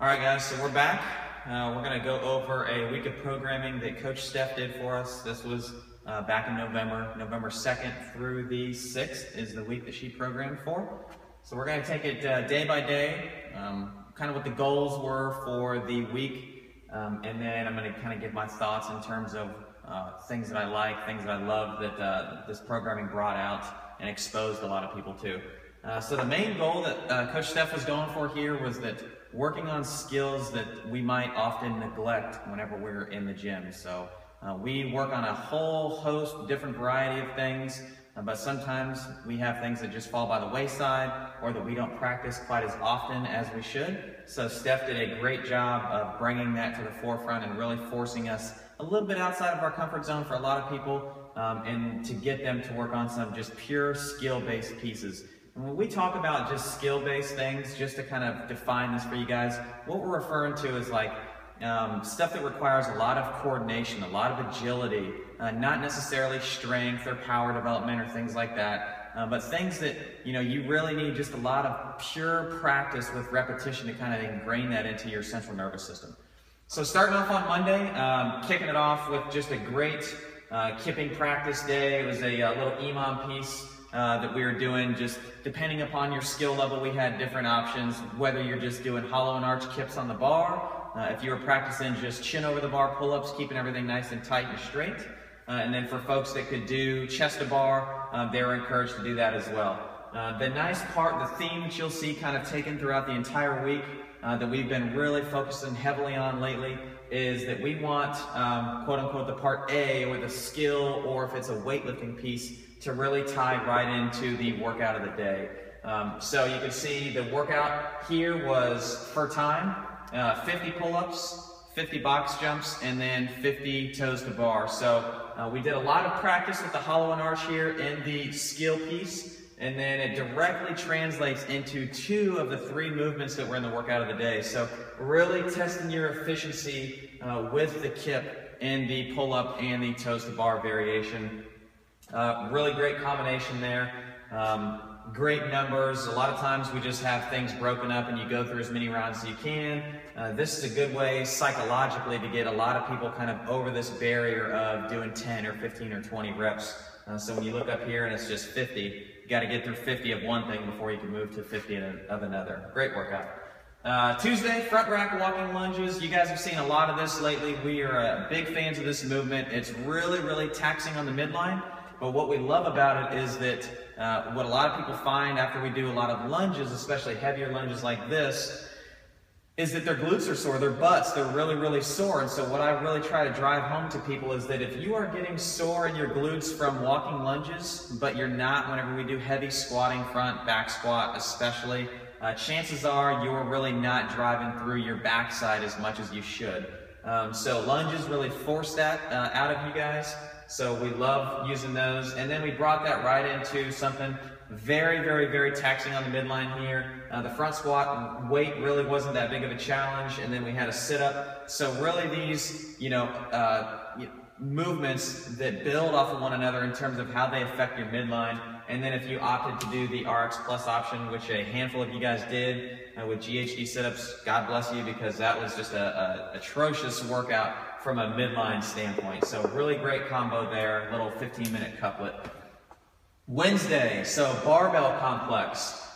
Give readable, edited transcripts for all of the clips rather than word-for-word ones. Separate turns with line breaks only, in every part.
All right, guys, so we're back. We're going to go over a week of programming that Coach Steph did for us. This was back in November. November 2nd through the 6th is the week that she programmed for. So we're going to take it day by day, kind of what the goals were for the week, and then I'm going to kind of give my thoughts in terms of things that I like, things that I love that this programming brought out and exposed a lot of people to. So the main goal that Coach Steph was going for here was that working on skills that we might often neglect whenever we're in the gym. So we work on a whole host, different variety of things, but sometimes we have things that just fall by the wayside or that we don't practice quite as often as we should. So Steph did a great job of bringing that to the forefront and really forcing us a little bit outside of our comfort zone for a lot of people, and to get them to work on some just pure skill-based pieces. And when we talk about just skill-based things, just to kind of define this for you guys, what we're referring to is like stuff that requires a lot of coordination, a lot of agility, not necessarily strength or power development or things like that, but things that you really need just a lot of pure practice with repetition to kind of ingrain that into your central nervous system. So starting off on Monday, kicking it off with just a great kipping practice day. It was a little EMOM piece that we were doing. Just depending upon your skill level, we had different options, whether you're just doing hollow and arch kips on the bar, if you were practicing just chin over the bar pull-ups, keeping everything nice and tight and straight, and then for folks that could do chest to bar, they were encouraged to do that as well. The nice part, the theme that you'll see kind of taken throughout the entire week, that we've been really focusing heavily on lately, is that we want, quote unquote, the part A, or the skill, or if it's a weightlifting piece, to really tie right into the workout of the day. So you can see the workout here was for time, 50 pull-ups, 50 box jumps, and then 50 toes to bar. So we did a lot of practice with the hollow and arch here in the skill piece, and then it directly translates into 2 of the 3 movements that were in the workout of the day. So really testing your efficiency with the kip in the pull-up and the toes to bar variation. Really great combination there. Great numbers. A lot of times we just have things broken up and you go through as many rounds as you can. This is a good way psychologically to get a lot of people kind of over this barrier of doing 10 or 15 or 20 reps. So when you look up here and it's just 50, you got to get through 50 of one thing before you can move to 50 of another. Great workout. Tuesday, front rack walking lunges. You guys have seen a lot of this lately. We are big fans of this movement. It's really, really taxing on the midline. But what we love about it is that what a lot of people find after we do a lot of lunges, especially heavier lunges like this, is that their glutes are sore, their butts, they're really, really sore. And so what I really try to drive home to people is that if you are getting sore in your glutes from walking lunges, but you're not whenever we do heavy squatting, front, back squat especially, chances are you're really not driving through your backside as much as you should. So lunges really force that out of you guys. So we love using those. And then we brought that right into something very, very, very taxing on the midline here. The front squat weight really wasn't that big of a challenge. And then we had a sit-up. So really these, movements that build off of one another in terms of how they affect your midline. And then if you opted to do the RX Plus option, which a handful of you guys did with GHD sit-ups, God bless you, because that was just a atrocious workout from a midline standpoint. So really great combo there, little 15-minute couplet. Wednesday, so barbell complex.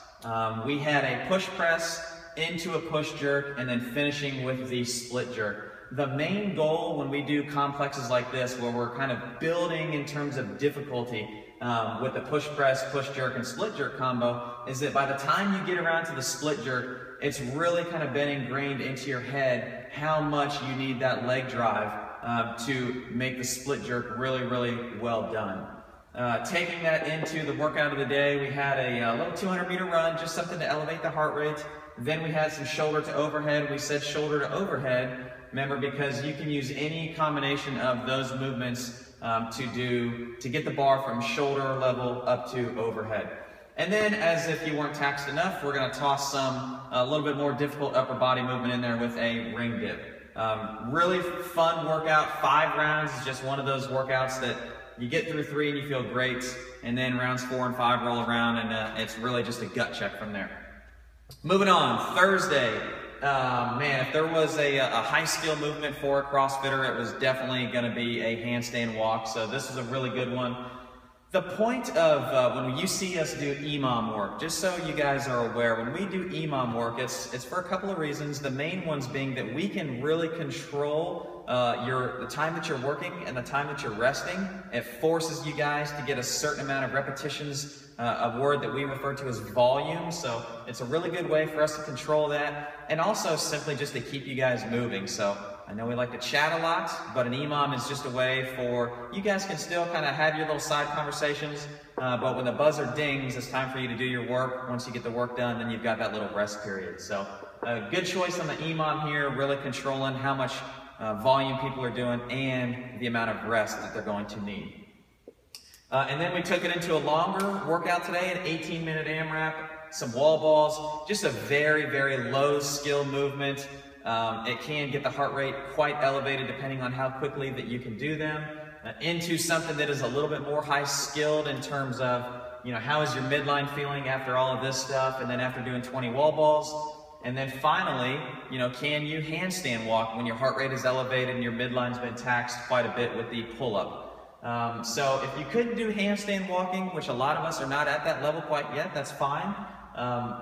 We had a push press into a push jerk and then finishing with the split jerk. The main goal when we do complexes like this, where we're kind of building in terms of difficulty with the push press, push jerk, and split jerk combo, is that by the time you get around to the split jerk, it's really kind of been ingrained into your head how much you need that leg drive to make the split jerk really, really well done. Taking that into the workout of the day, we had a little 200-meter run, just something to elevate the heart rate. Then we had some shoulder to overhead. We said shoulder to overhead, remember, because you can use any combination of those movements to get the bar from shoulder level up to overhead. And then, as if you weren't taxed enough, we're going to toss a little bit more difficult upper body movement in there with a ring dip. Really fun workout. 5 rounds is just one of those workouts that you get through 3 and you feel great, and then rounds 4 and 5 roll around, and it's really just a gut check from there. Moving on, Thursday, Man, if there was a high skill movement for a CrossFitter, it was definitely going to be a handstand walk. So this is a really good one. The point of when you see us do EMOM work, just so you guys are aware, when we do EMOM work, it's for a couple of reasons. The main ones being that we can really control the time that you're working and the time that you're resting. It forces you guys to get a certain amount of repetitions, a word that we refer to as volume. So it's a really good way for us to control that, and also simply just to keep you guys moving. So I know we like to chat a lot, but an EMOM is just a way for you guys can still kind of have your little side conversations, but when the buzzer dings, it's time for you to do your work. Once you get the work done, then you've got that little rest period. So a good choice on the EMOM here, really controlling how much volume people are doing and the amount of rest that they're going to need. And then we took it into a longer workout today, an 18-minute AMRAP, some wall balls, just a very, very low skill movement. It can get the heart rate quite elevated depending on how quickly that you can do them, into something that is a little bit more high skilled in terms of, how is your midline feeling after all of this stuff, and then after doing 20 wall balls. And then finally, can you handstand walk when your heart rate is elevated and your midline's been taxed quite a bit with the pull-up. So if you couldn't do handstand walking, which a lot of us are not at that level quite yet, that's fine.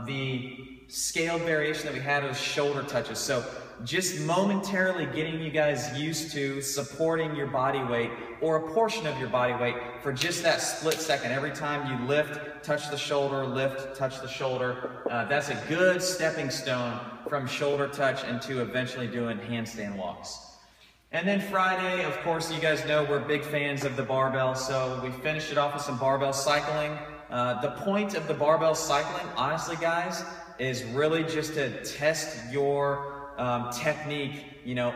The scaled variation that we had was shoulder touches. So just momentarily getting you guys used to supporting your body weight or a portion of your body weight for just that split second. Every time you lift, touch the shoulder, lift, touch the shoulder. That's a good stepping stone from shoulder touch into eventually doing handstand walks. And then Friday, of course, you guys know we're big fans of the barbell, so we finished it off with some barbell cycling. The point of the barbell cycling, honestly, guys, is really just to test your technique,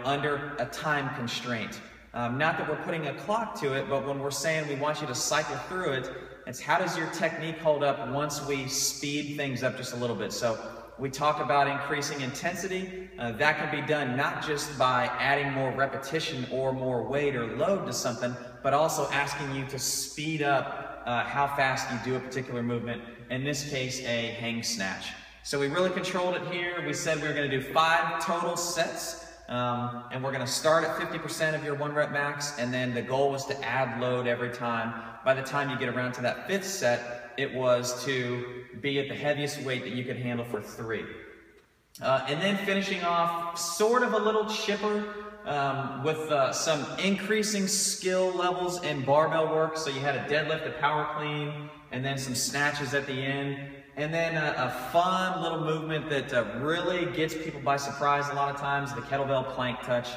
under a time constraint. Not that we're putting a clock to it, but when we're saying we want you to cycle through it, it's how does your technique hold up once we speed things up just a little bit. So we talk about increasing intensity. That can be done not just by adding more repetition or more weight or load to something, but also asking you to speed up how fast you do a particular movement, in this case, a hang snatch. So we really controlled it here. We said we were going to do 5 total sets, and we're going to start at 50% of your 1 rep max, and then the goal was to add load every time. By the time you get around to that 5th set, it was to be at the heaviest weight that you could handle for 3. And then finishing off sort of a little chipper with some increasing skill levels in barbell work. So you had a deadlift, a power clean, and then some snatches at the end. And then a fun little movement that really gets people by surprise a lot of times, the kettlebell plank touch.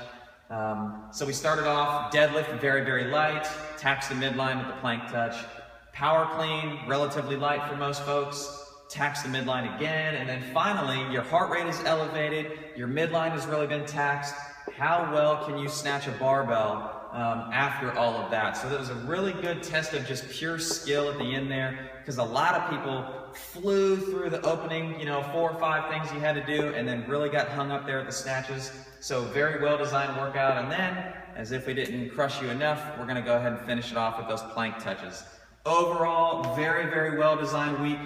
So we started off deadlift, very, very light, tax the midline with the plank touch. Power clean, relatively light for most folks, tax the midline again, and then finally your heart rate is elevated, your midline has really been taxed. How well can you snatch a barbell after all of that? So that was a really good test of just pure skill at the end there, because a lot of people flew through the opening, 4 or 5 things you had to do, and then really got hung up there at the snatches. So very well designed workout, and then, as if we didn't crush you enough, we're gonna go ahead and finish it off with those plank touches. Overall, very, very well designed week.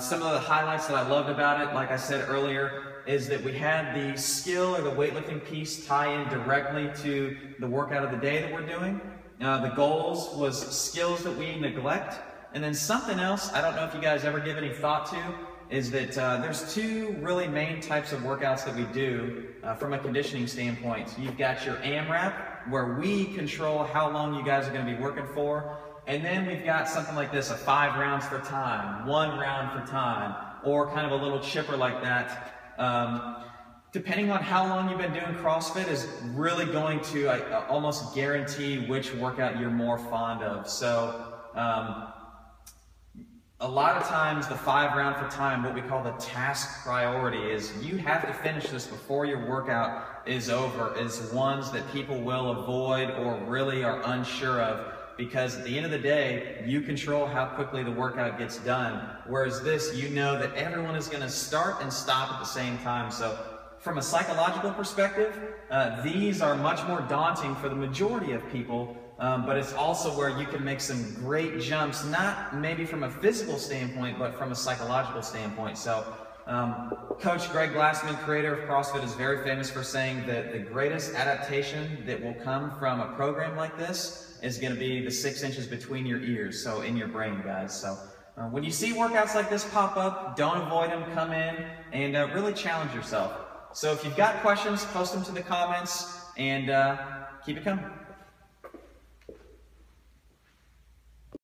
Some of the highlights that I loved about it, like I said earlier, is that we had the skill or the weightlifting piece tie in directly to the workout of the day that we're doing. The goals was skills that we neglect. And then something else, I don't know if you guys ever give any thought to, is that there's 2 really main types of workouts that we do from a conditioning standpoint. You've got your AMRAP, where we control how long you guys are going to be working for. And then we've got something like this, a 5 rounds for time, 1 round for time, or kind of a little chipper like that. Depending on how long you've been doing CrossFit is really going to almost guarantee which workout you're more fond of. So a lot of times the 5 round for time, what we call the task priority, is you have to finish this before your workout is over, is ones that people will avoid or really are unsure of. Because at the end of the day, you control how quickly the workout gets done. Whereas this, you know that everyone is going to start and stop at the same time. So from a psychological perspective, these are much more daunting for the majority of people. But it's also where you can make some great jumps, not maybe from a physical standpoint, but from a psychological standpoint. So Coach Greg Glassman, creator of CrossFit, is very famous for saying that the greatest adaptation that will come from a program like this is going to be the 6 inches between your ears, so in your brain, guys. So when you see workouts like this pop up, don't avoid them, come in, and really challenge yourself. So if you've got questions, post them to the comments, and keep it coming.